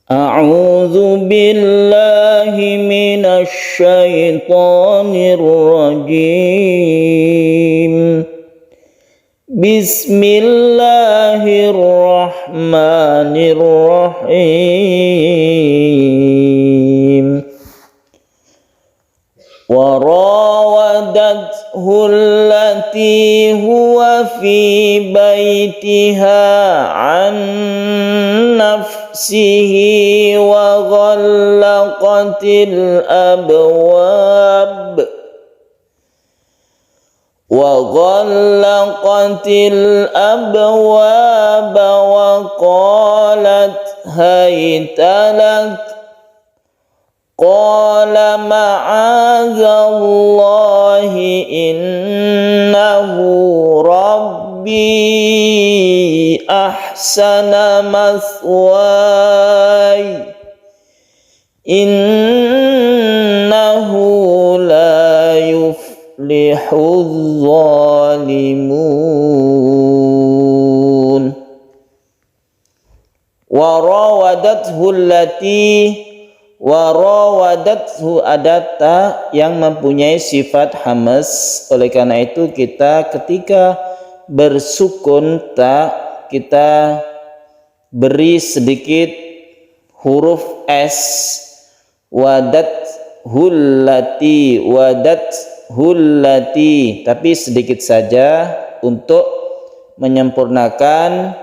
A'udzu billahi minasy syaithanir rajim. Bismillahirrahmanirrahim. Wa rawadathu allati huwa fi baitiha an nafsihi wa ghallaqatil abwab wa qalat hayta lak qala ma'adzallahi innahu rabbi ahsana mathwaya innahu la yuflihuz zalimun. Warawadathu adatta yang mempunyai sifat hamas. Oleh karena itu kita ketika bersukun ta kita beri sedikit huruf s. wadathulati tapi sedikit saja untuk menyempurnakan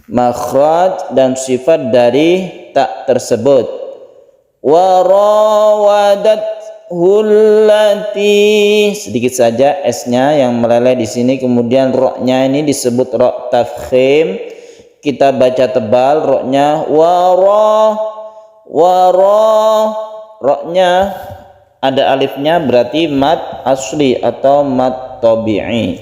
makhraj dan sifat dari ta tersebut. Warawadathullati sedikit saja s-nya yang meleleh di sini, kemudian ro-nya ini disebut ro tafkhim, kita baca tebal ro-nya. Ro-nya ada alifnya berarti mad asli atau mad tabi'i.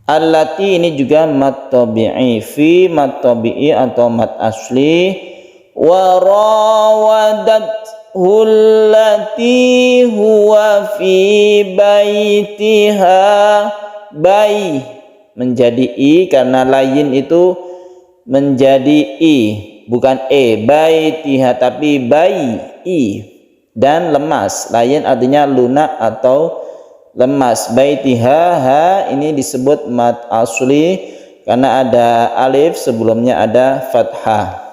Allati ini juga mad tabi'i, fi mad tabi'i atau mad asli. Warawadathullati huwa fi baitiha, bai menjadi i karena layin itu menjadi i bukan e, baitiha tapi bai i dan lemas, layin artinya lunak atau lemas. Baitiha ha ini disebut mad asli karena ada alif sebelumnya ada fathah.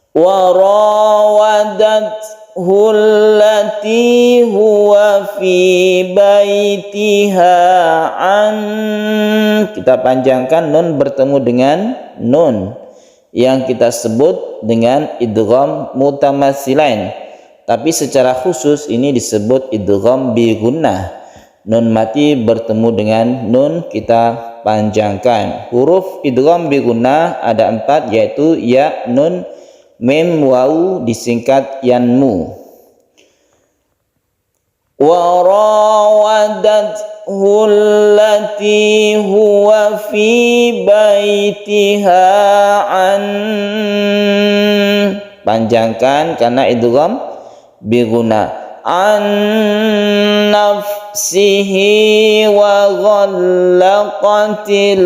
Warawadathullati huwa fi baitiha an, kita panjangkan nun bertemu dengan nun yang kita sebut dengan idgham mutamatsilain, tapi secara khusus ini disebut idgham bi gunnah. Nun mati bertemu dengan nun kita panjangkan. Huruf idgham bi gunnah ada 4, yaitu ya, nun, mim, waw disingkat yanmu. Warawadathullati huwa fi baitiha an, panjangkan karena idgham bi gunnah, an nafsihi wa ghallaqatil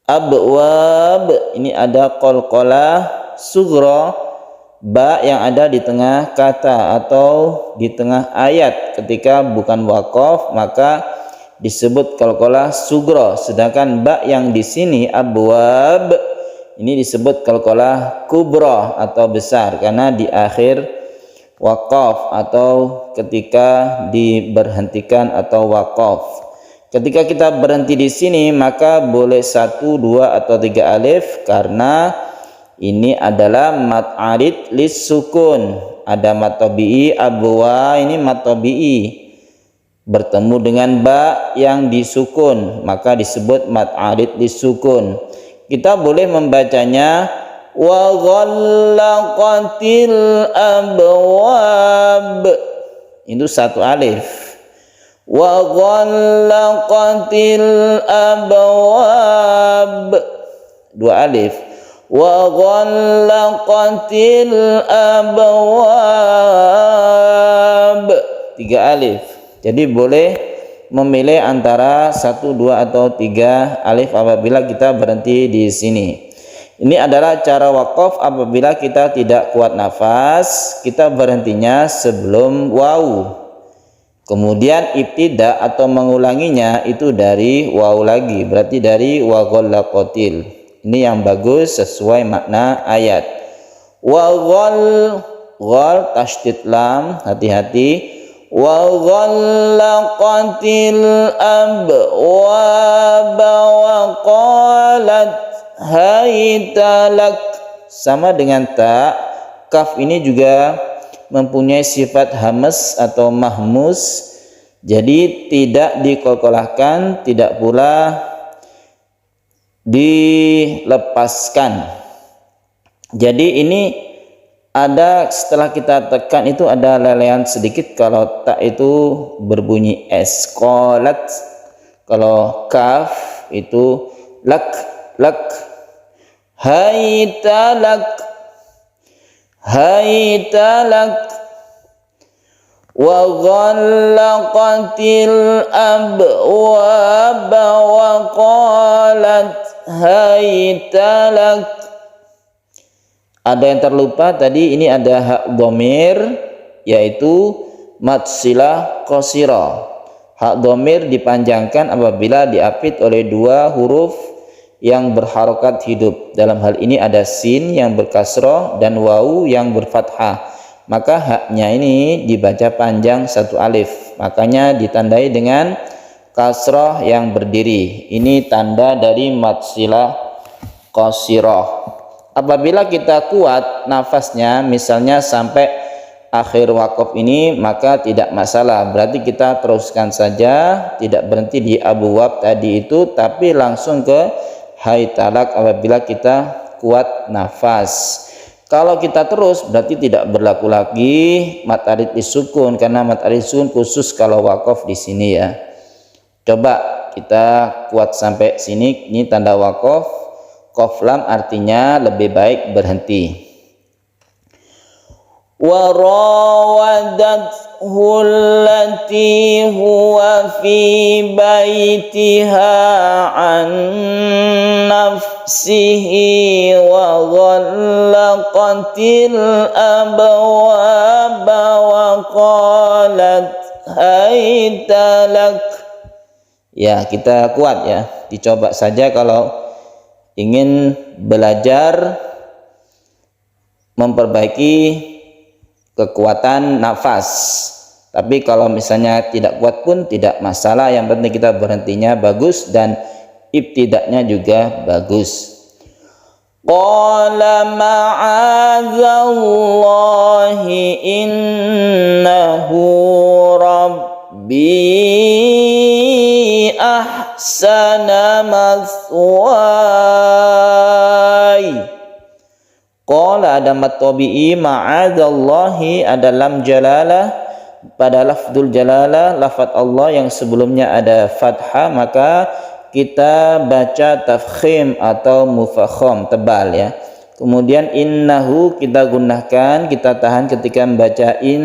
abwab ini ada qalqalah sughra, ba yang ada di tengah kata atau di tengah ayat. Ketika bukan waqaf maka disebut qalqalah sughra, sedangkan ba yang di sini abwab ini disebut qalqalah kubra atau besar karena di akhir waqaf atau ketika diberhentikan atau waqaf. Ketika kita berhenti di sini maka boleh 1, 2 atau 3 alif karena ini adalah mad arid lis sukun. Ada mad tabi'i, abwa ini mad tabi'i bertemu dengan ba yang disukun maka disebut mad arid lis sukun. Kita boleh membacanya wa ghallaqatil abwab, itu 1 alif. Wa ghallaqatil abwab, 2 alif. Wa ghallaqatil abwab, 3 alif. Jadi boleh memilih antara 1, 2 atau 3 alif apabila kita berhenti di sini. Ini adalah cara wakaf apabila kita tidak kuat nafas, kita berhentinya sebelum waw. Kemudian ibtida atau mengulanginya itu dari waw lagi, berarti dari wa ghallaqatil. Ini yang bagus sesuai makna ayat. Wa ghal tasydid lam, hati-hati. Wa ghallaqatil abwaba wa qalat haytalak. Sama dengan ta, kaf ini juga mempunyai sifat hamas atau mahmus, jadi tidak dikolkolahkan, tidak pula dilepaskan. Jadi ini ada, setelah kita tekan itu ada lelehan sedikit. Kalau ta itu berbunyi s, qalat. Kalau kaf itu lak, haytalak, wa ghallaqatil abwaba wa qalat haytalak. Ada yang terlupa tadi, ini ada hak dhamir yaitu mad silah qasira. Hak dhamir dipanjangkan apabila diapit oleh 2 huruf yang berharokat hidup. Dalam hal ini ada sin yang berkasroh dan wawu yang berfathah. Maka haknya ini dibaca panjang 1 alif. Makanya ditandai dengan kasroh yang berdiri. Ini tanda dari mad silah qasirah. Apabila kita kuat nafasnya, misalnya sampai akhir wakaf ini, maka tidak masalah. Berarti kita teruskan saja, tidak berhenti di abwab tadi itu, tapi langsung ke haytalak apabila kita kuat nafas. Kalau kita terus berarti tidak berlaku lagi mad arid disukun, karena mad arid disukun khusus kalau wakaf di sini ya. Coba kita kuat sampai sini, ini tanda wakaf. Qaf lam artinya lebih baik berhenti. Wa rawadathu allati huwa fi baitiha an nafsihi wa ghallaqatil abwaba wa qalat haytalak. Ya, kita kuat ya. Dicoba saja kalau ingin belajar memperbaiki kekuatan nafas. Tapi kalau misalnya tidak kuat pun tidak masalah, yang penting kita berhentinya bagus dan ibtidaknya juga bagus. Qala ma'adzallahi innahu rabbi ahsana mathwaya. Qala ada mad tabi'i, ma'adzallahi ada lam jalalah. Pada lafdzul jalalah, lafadz Allah yang sebelumnya ada fathah, maka kita baca tafkhim atau mufakham, tebal ya. Kemudian innahu kita gunakan, kita tahan ketika membaca in,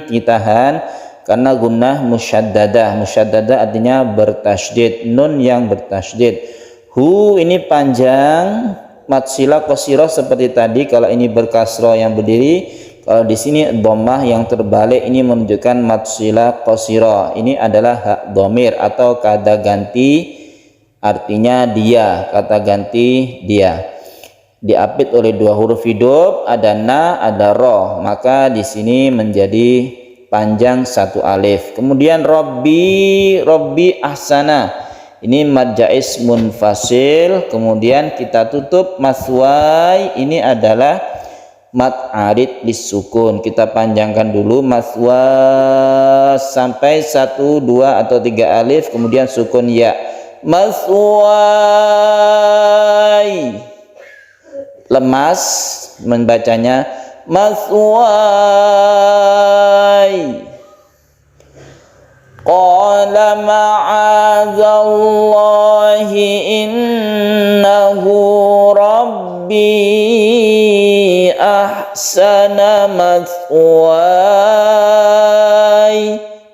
ditahan karena gunnah musyaddadah. Musyaddadah artinya bertasydid, nun yang bertasydid. Hu ini panjang, mad silah qasirah seperti tadi. Kalau ini berkasrah yang berdiri, kalau di sini dhammah yang terbalik, ini menunjukkan mad silah qasirah. Ini adalah hak dhamir atau kata ganti, artinya dia, kata ganti dia. Diapit oleh 2 huruf hidup, ada na, ada roh, maka di sini menjadi panjang 1 alif. Kemudian Rabbi ahsana, ini mad jaiz munfasil. Kemudian kita tutup maswai, ini adalah mad arid disukun. Kita panjangkan dulu maswa sampai 1, 2 atau 3 alif, kemudian sukun ya. Maswai, lemas membacanya maswai. Qala ma'adzallahi innahu rabbi ahsana mathwaya.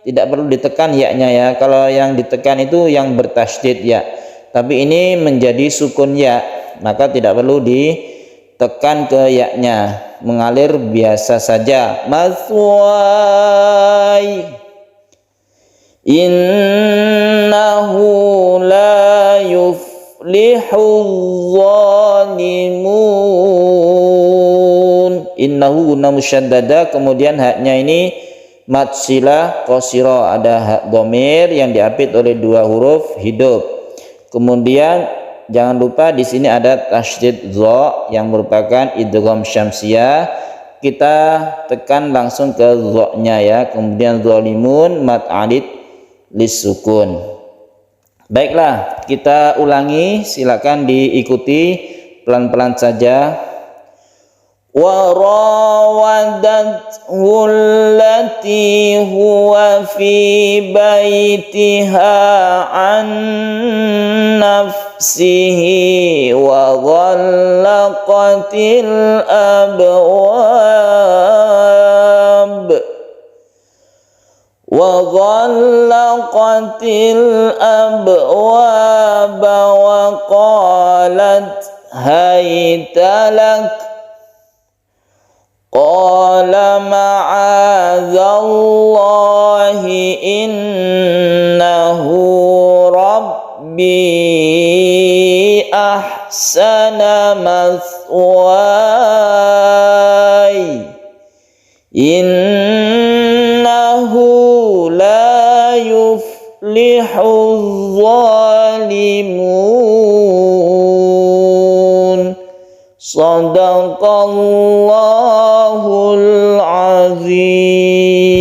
tidak perlu ditekan ya-nya ya. Kalau yang ditekan itu yang bertasydid ya. Tapi ini menjadi sukun ya, maka tidak perlu ditekan ke ya-nya, mengalir biasa saja. Mathwai innahu la yuflihul zalimun. Innahu guna musyaddada, kemudian haknya ini mad silah qasira, ada hak dhamir yang diapit oleh dua huruf hidup. Kemudian jangan lupa di sini ada tasydid dha yang merupakan idgham syamsiyah. Kita tekan langsung ke dha-nya ya. Kemudian zalimun mad alid lisukun. Baiklah, kita ulangi, silakan diikuti pelan-pelan saja. وراودته التي هو في بيتها عن نفسه وغلقت الأبواب وقالت هيت لك قال معاذ الله إنه ربي أحسن مثواي إنه لا يفلح الظالمون. Shadaqallahul azim.